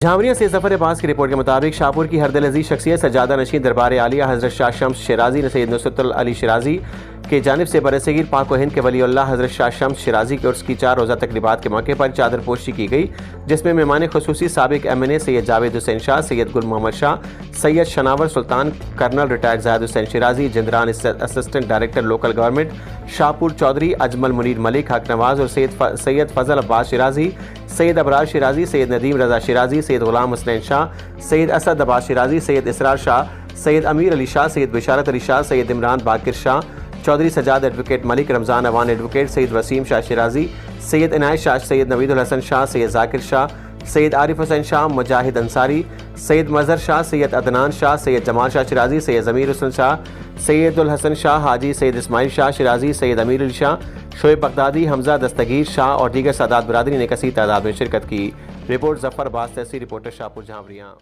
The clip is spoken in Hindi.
झामरिया से जफर अब्बास की रिपोर्ट के मुताबिक शाहपुर की हरदिल अजीज शख्सियत सजादा नशीन दरबार आलिया हज़रत शाह शम्स शिराजी ने सैयद नुसरत अली शिराजी के जानिब से बरसगीर पाक व हिंद के वली अल्लाह हज़रत शाह शम्स शिराजी के उर्स की 4 रोज़ा तकरीबात के मौके पर चादर पोशी की गई, जिसमें मेहमान खुसूसी साबिक MNA Syed Javed Hussain Shah, Syed Gul Mohammad Shah, Syed Shanawar Sultan, colonel retired Zahid Hussain Shirazi, Jindran assistant director local government Shahpur Chaudhry, Ajmal Munir Malik, Haq Nawaz और सैयद फजल अब्बास शिराजी, सैयद अबरार शिराजी, सैयद नदीम रजा शिराजी, सैयद गुलाम हुसैन शाह, सैयद असद अब्बास शिराजी, सैयद इसरार शाह, सैयद अमीर अली शाह, सैयद बिशारत अली शाह, सैयद इमरान बाकिर शाह, चौधरी सजाद एडवोकेट मलिक, रमज़ान अवान एडवोकेट, सैयद वसीम शाह शिराजी, सैयद इनायत शाह, सैयद नवीदुल हसन शाह, सैयद जाकिर शाह, सैयद आरिफ हुसैन शाह, मुजाहिद अंसारी, सैयद मजहर शाह, सैयद अदनान शाह, सैयद जमाल शाह शिराजी, सैयद ज़मीर हुसैन शाह, सैयदुल हसन शाह हाजी, सैयद इस्माइल शाह शिराजी, सैयद अमीर अली शाह, शोएब बगदादी, हमजा दस्तगीर शाह और दीगर सादात बरादरी ने कसी तादाद में शिरकत की। रिपोर्ट जफर अब्बास, तहसील रिपोर्टर शाहपुर झामरिया।